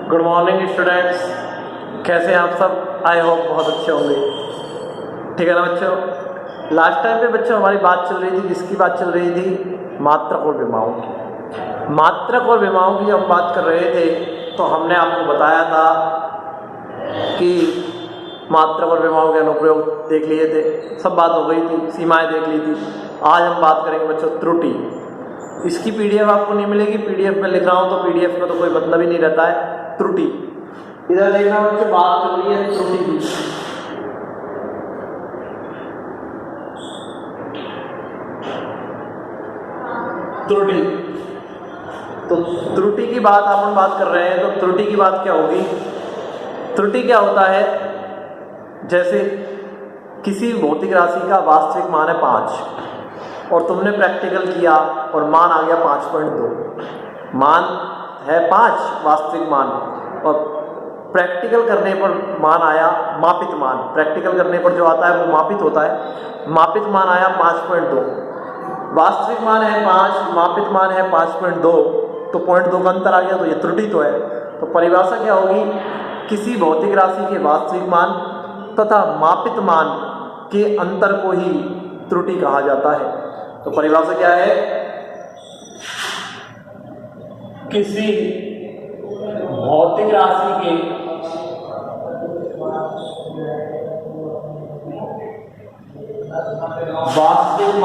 Good morning students, कैसे हैं आप सब? आई होप बहुत अच्छे होंगे। ठीक है ना बच्चों। लास्ट टाइम पे बच्चों हमारी बात चल रही थी, किसकी बात चल रही थी? मात्रक और विमाओं की। मात्रक और विमाओं की जब हम बात कर रहे थे तो हमने आपको बताया था कि मात्रक और विमाओं के अनुप्रयोग देख लिए थे, सब बात हो गई थी, सीमाएं देख ली थी। आज हम बात करेंगे बच्चों त्रुटि। इसकी पीडीएफ आपको नहीं मिलेगी, पीडीएफ में लिख रहा हूँ तो पीडीएफ में तो कोई मतलब ही नहीं रहता है। त्रुटि इधर देखना बच्चों, बात चल रही है त्रुटि की। त्रुटि, तो त्रुटि की बात अपन बात कर रहे हैं, तो त्रुटि की बात क्या होगी? त्रुटि क्या होता है? जैसे किसी भौतिक राशि का वास्तविक मान है 5 और तुमने प्रैक्टिकल किया और मान आ गया 5.2। मान है 5 वास्तविक मान और प्रैक्टिकल करने पर मान आया मापित मान। प्रैक्टिकल करने पर जो आता है वो मापित होता है। मापित मान आया 5.2। वास्तविक मान है 5, मापित मान है 5.2, तो 0.2 का अंतर आ गया, तो ये त्रुटि तो है। तो परिभाषा क्या होगी? किसी भौतिक राशि के वास्तविक मान तथा मापित मान के अंतर को ही त्रुटि कहा जाता है। तो परिभाषा क्या है? किसी भौतिक राशि के वास्तविक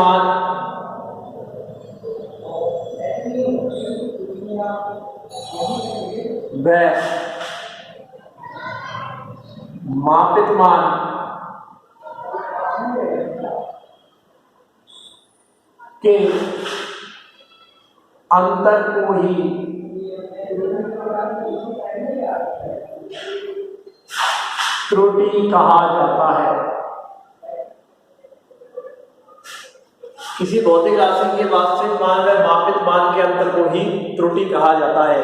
मान व मापित मान के अंतर को ही त्रुटि कहा जाता है। किसी भौतिक राशि के वास्तविक मान व मापित मान के अंतर को ही त्रुटि कहा जाता है।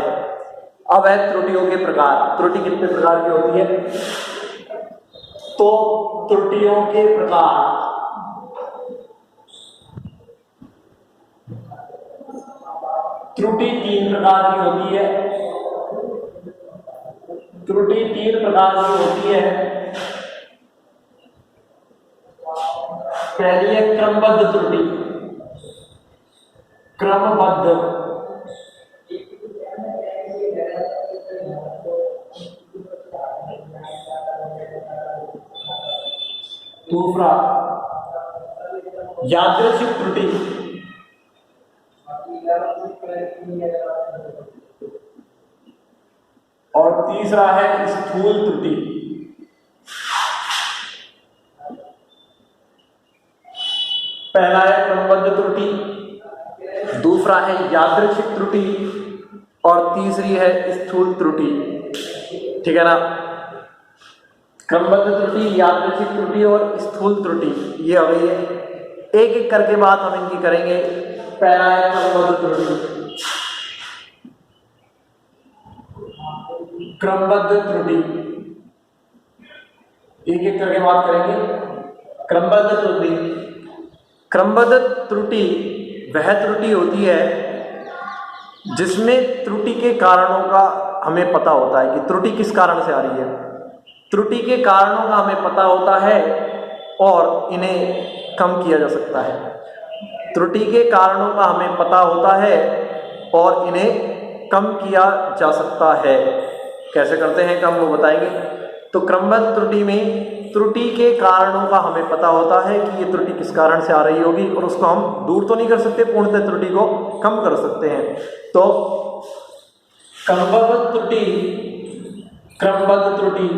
अब है त्रुटियों के प्रकार। त्रुटि कितने प्रकार की होती है? तो त्रुटियों के प्रकार त्रुटि 3 प्रकार की होती है। त्रुटि 3 प्रकार की होती है। पहली है क्रमबद्ध त्रुटि। क्रमबद्ध, दूसरा यादृच्छिक त्रुटि, और तीसरा है स्थूल त्रुटि। पहला है क्रमबद्ध त्रुटि, दूसरा है यादृच्छिक त्रुटि और तीसरी है स्थूल त्रुटि। ठीक है ना? क्रमबद्ध त्रुटि, यादृच्छिक त्रुटि और स्थूल त्रुटि ये हो गई है। एक एक करके बात हम इनकी करेंगे। पहला है क्रमबद्ध त्रुटि। क्रमबद्ध त्रुटि एक एक करके बात करेंगे। क्रमबद्ध त्रुटि, क्रमबद्ध त्रुटि वह त्रुटि होती है जिसमें त्रुटि के कारणों का हमें पता होता है कि त्रुटि किस कारण से आ रही है। त्रुटि के कारणों का हमें पता होता है और इन्हें कम किया जा सकता है। त्रुटि के कारणों का हमें पता होता है और इन्हें कम किया जा सकता है। कैसे करते हैं कम, वो बताएंगे। तो क्रमबद्ध त्रुटि में त्रुटि के कारणों का हमें पता होता है कि ये त्रुटि किस कारण से आ रही होगी और उसको हम दूर तो नहीं कर सकते, पूर्णतः त्रुटि को कम कर सकते हैं। तो क्रमबद्ध त्रुटि, क्रमबद्ध त्रुटि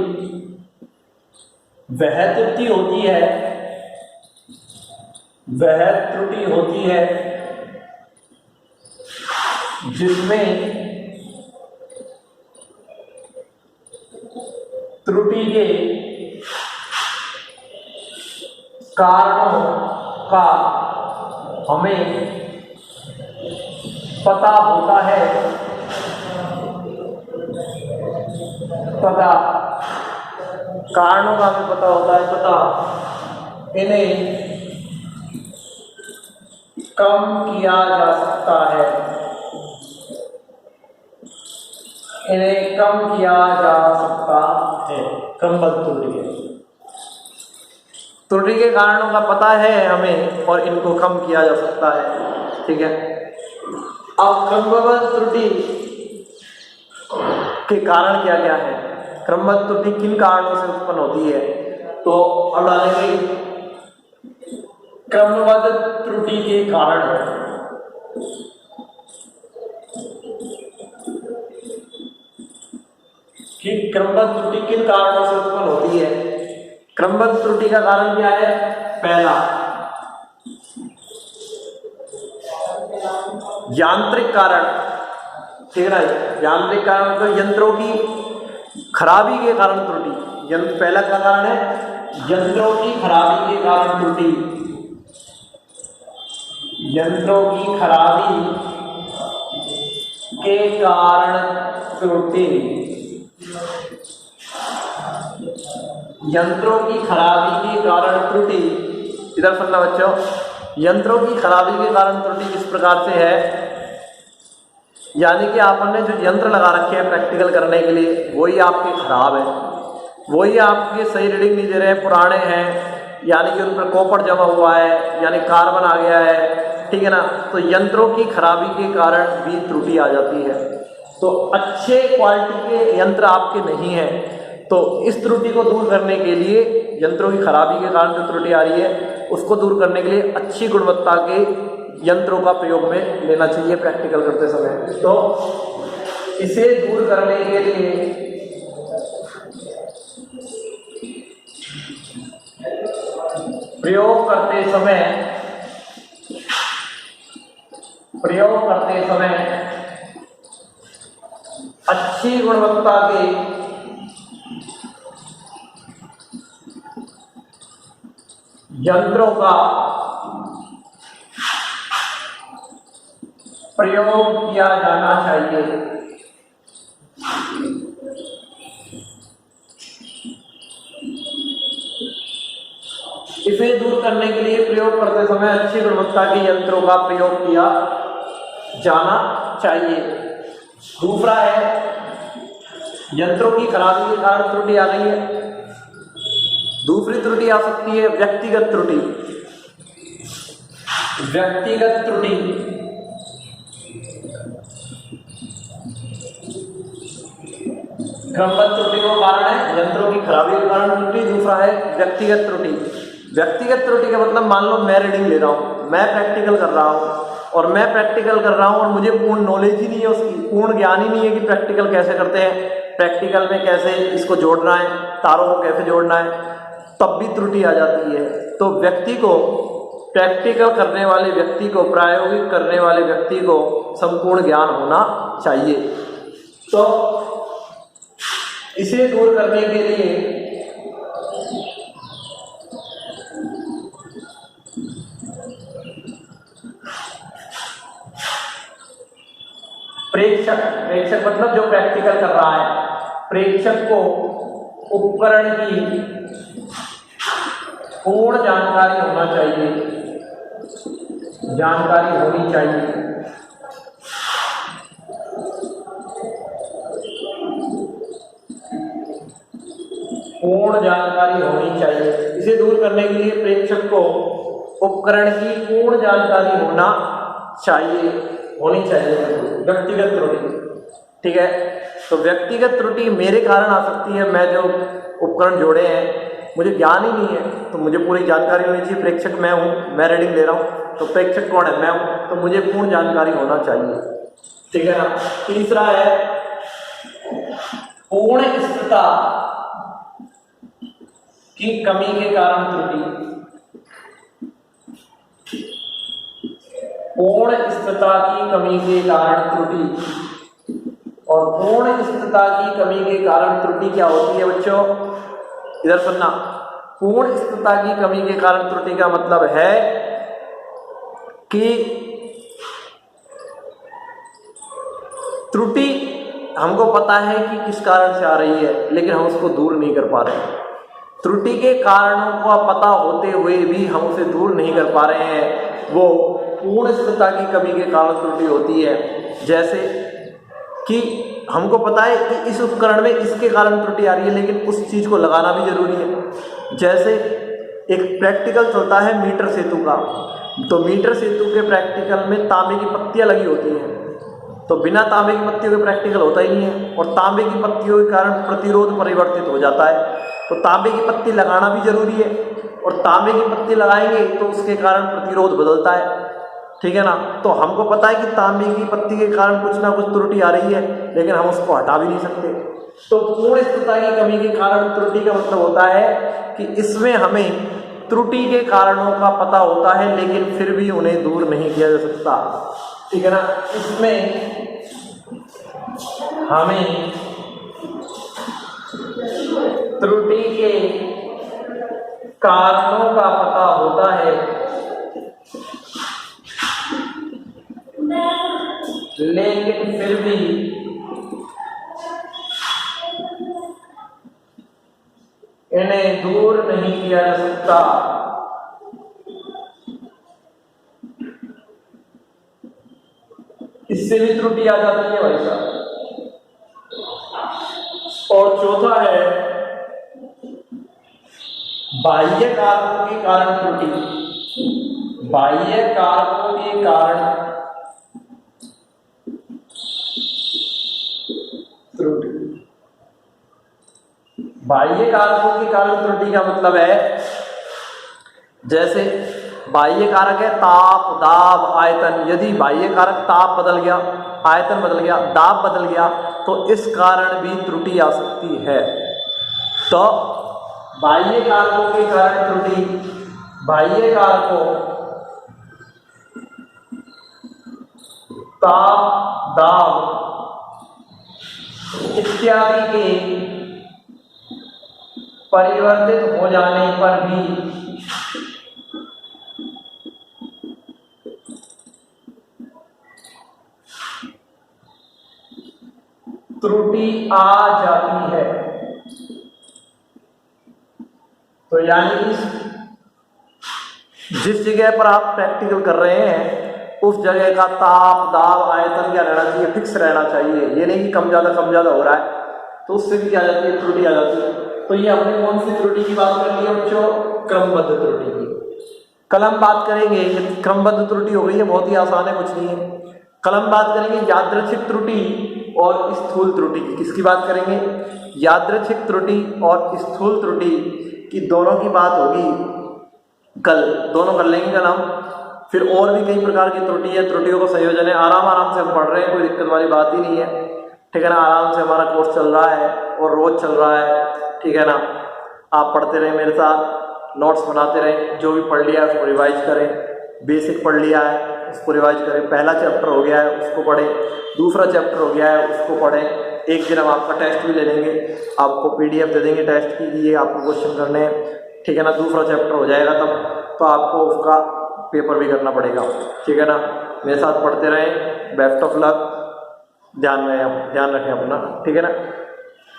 वह त्रुटि होती है, वह त्रुटि होती है जिसमें त्रुटि के कारणों का हमें पता होता है तथा कारणों का हमें पता होता है तथा इन्हें कम किया जा सकता है। इन्हें कम किया जा सकता है। क्रमबद्ध त्रुटि है, त्रुटि के कारणों का पता है हमें और इनको कम किया जा सकता है। ठीक है, अब क्रमबद्ध त्रुटि के कारण क्या क्या है, क्रमबद्ध त्रुटि किन कारणों से उत्पन्न होती है, तो अब डालेंगे क्रमबद्ध त्रुटि के कारण। कि क्रमबद्ध त्रुटि किन कारणों से उत्पन्न होती है। क्रमबद्ध त्रुटि का कारण क्या है, पहला यांत्रिक कारण। ठीक है ना, यांत्रिक कारण तो यंत्रों की खराबी के कारण त्रुटि। पहला क्या कारण है, यंत्रों की खराबी के कारण त्रुटि। यंत्रों की खराबी के कारण त्रुटि। यंत्रों की खराबी के कारण त्रुटि, इधर सुनना बच्चों, यंत्रों की खराबी के कारण त्रुटि किस प्रकार से है, यानी कि आपने जो यंत्र लगा रखे हैं प्रैक्टिकल करने के लिए वही आपके खराब है, वही आपके सही रीडिंग नहीं दे रहे हैं, पुराने हैं, यानी कि उन पर कॉपर जमा हुआ है, यानी कार्बन आ गया है। ठीक है ना, तो यंत्रों की खराबी के कारण भी त्रुटि आ जाती है। तो अच्छे क्वालिटी के यंत्र आपके नहीं है, तो इस त्रुटि को दूर करने के लिए, यंत्रों की खराबी के कारण जो त्रुटि आ रही है उसको दूर करने के लिए अच्छी गुणवत्ता के यंत्रों का प्रयोग में लेना चाहिए प्रैक्टिकल करते समय। तो इसे दूर करने के लिए प्रयोग करते समय अच्छी गुणवत्ता के यंत्रों का प्रयोग किया जाना चाहिए। इसे दूर करने के लिए प्रयोग करते समय अच्छी गुणवत्ता के यंत्रों का प्रयोग किया जाना चाहिए। दूसरा है, यंत्रों की खराबी के कारण त्रुटि आ गई है। दूसरी त्रुटि आ सकती है व्यक्तिगत त्रुटि। व्यक्तिगत त्रुटि क्रमबद्ध त्रुटि का कारण है, यंत्रों की खराबी के कारण त्रुटि। दूसरा है व्यक्तिगत त्रुटि। व्यक्तिगत त्रुटि का मतलब, मान लो मैं रीडिंग ले रहा हूँ, मैं प्रैक्टिकल कर रहा हूँ और मुझे पूर्ण नॉलेज ही नहीं है, उसकी पूर्ण ज्ञान ही नहीं है कि प्रैक्टिकल कैसे करते हैं, प्रैक्टिकल में कैसे इसको जोड़ना है, तारों को कैसे जोड़ना है, तब भी त्रुटि आ जाती है। तो व्यक्ति को, प्रैक्टिकल करने वाले व्यक्ति को, प्रायोगिक करने वाले व्यक्ति को संपूर्ण ज्ञान होना चाहिए। तो इसे दूर करने के लिए प्रेक्षक मतलब जो प्रैक्टिकल कर रहा है, प्रेक्षक को उपकरण की पूर्ण जानकारी होनी चाहिए। पूर्ण जानकारी होनी चाहिए। इसे दूर करने के लिए प्रेक्षक को उपकरण की पूर्ण जानकारी होनी चाहिए। व्यक्तिगत त्रुटि, ठीक है, तो व्यक्तिगत त्रुटि मेरे कारण आ सकती है। मैं जो उपकरण जोड़े हैं मुझे ज्ञान ही नहीं है, तो मुझे पूरी जानकारी होनी चाहिए। प्रेक्षक मैं हूँ, मैं रीडिंग ले रहा हूँ, तो प्रेक्षक कौन है, मैं हूँ, तो मुझे पूर्ण जानकारी होना चाहिए। ठीक है ना। तीसरा है पूर्ण स्थिरता की कमी के कारण त्रुटि। पूर्ण स्थिरता की कमी के कारण त्रुटि। और पूर्ण स्थिरता की कमी के कारण त्रुटि क्या होती है बच्चों, इधर सुनना। पूर्ण स्थिरता की कमी के कारण त्रुटि का मतलब है कि त्रुटि हमको पता है कि किस कारण से आ रही है, लेकिन हम उसको दूर नहीं कर पा रहे हैं। त्रुटि के कारणों का पता होते हुए भी हम उसे दूर नहीं कर पा रहे हैं, वो पूर्ण स्थिरता की कमी के कारण त्रुटि होती है। जैसे कि हमको पता है कि इस उपकरण में इसके कारण त्रुटि आ रही है, लेकिन उस चीज़ को लगाना भी जरूरी है। जैसे एक प्रैक्टिकल चलता है मीटर सेतु का, तो मीटर सेतु के प्रैक्टिकल में तांबे की पत्तियां लगी होती हैं, तो बिना तांबे की पत्तियों के प्रैक्टिकल होता ही नहीं है, और तांबे की पत्तियों के कारण प्रतिरोध परिवर्तित हो जाता है। तो तांबे की पत्ती लगाना भी जरूरी है, और तांबे की पत्ती लगाएंगे तो उसके कारण प्रतिरोध बदलता है, ठीक है ना। तो हमको पता है कि तांबे की पत्ती के कारण कुछ ना कुछ त्रुटि आ रही है, लेकिन हम उसको हटा भी नहीं सकते। तो पूर्ण स्थिरता की कमी के कारण त्रुटि का मतलब होता है कि इसमें हमें त्रुटि के कारणों का पता होता है, लेकिन फिर भी उन्हें दूर नहीं किया जा सकता, ठीक है ना। इसमें हमें त्रुटि के कारणों का पता होता है, लेकिन फिर भी इन्हें दूर नहीं किया जा सकता। इससे भी त्रुटि आ जाती है भाई साहब। और चौथा है बाह्य कारकों के कारण त्रुटि। बाह्य कारकों के कारण त्रुटि। बाह्य कारकों के कारण त्रुटि का मतलब है, जैसे बाह्य कारक है ताप, दाब, आयतन। यदि बाह्य कारक ताप बदल गया, आयतन बदल गया, दाब बदल गया, तो इस कारण भी त्रुटि आ सकती है। तो बाह्य कारकों के कारण त्रुटि, बाह्य कारकों ताप, दाब इत्यादि के परिवर्तित हो जाने पर भी त्रुटि आ जाती है। तो यानी जिस जगह पर आप प्रैक्टिकल कर रहे हैं उस जगह का ताप, दाब, आयतन क्या रहना चाहिए, फिक्स रहना चाहिए। ये नहीं कि कम ज्यादा हो रहा है, तो उससे भी क्या आ जाती है, त्रुटि आ जाती है। तो ये हमने कौन सी त्रुटि की बात कर ली है बच्चों, क्रमबद्ध त्रुटि की। कल हम बात करेंगे, क्रमबद्ध त्रुटि हो गई है, बहुत ही आसान है, कुछ नहीं है। कल हम बात करेंगे यादृच्छिक त्रुटि और स्थूल त्रुटि की। किसकी बात करेंगे, यादृच्छिक त्रुटि और स्थूल त्रुटि की, दोनों की बात होगी कल, दोनों कर लेंगे कल हम। फिर और भी कई प्रकार की त्रुटि है, त्रुटियों का संयोजन है। आराम से हम पढ़ रहे हैं, कोई दिक्कत वाली बात ही नहीं है, ठीक है ना। आराम से हमारा कोर्स चल रहा है और रोज चल रहा है, ठीक है ना। आप पढ़ते रहे मेरे साथ, नोट्स बनाते रहे, जो भी पढ़ लिया है उसको रिवाइज करें। बेसिक पढ़ लिया है उसको रिवाइज करें, पहला चैप्टर हो गया है उसको पढ़ें, दूसरा चैप्टर हो गया है उसको पढ़ें। एक दिन हम आपका टेस्ट भी ले लेंगे, आपको PDF दे देंगे टेस्ट की, ये आपको क्वेश्चन करने हैं, ठीक है ना। दूसरा चैप्टर हो जाएगा तब तो आपको उसका पेपर भी करना पड़ेगा, ठीक है ना। मेरे साथ पढ़ते रहें, बेस्ट ऑफ लक, ध्यान रखें अपना, ठीक है ना।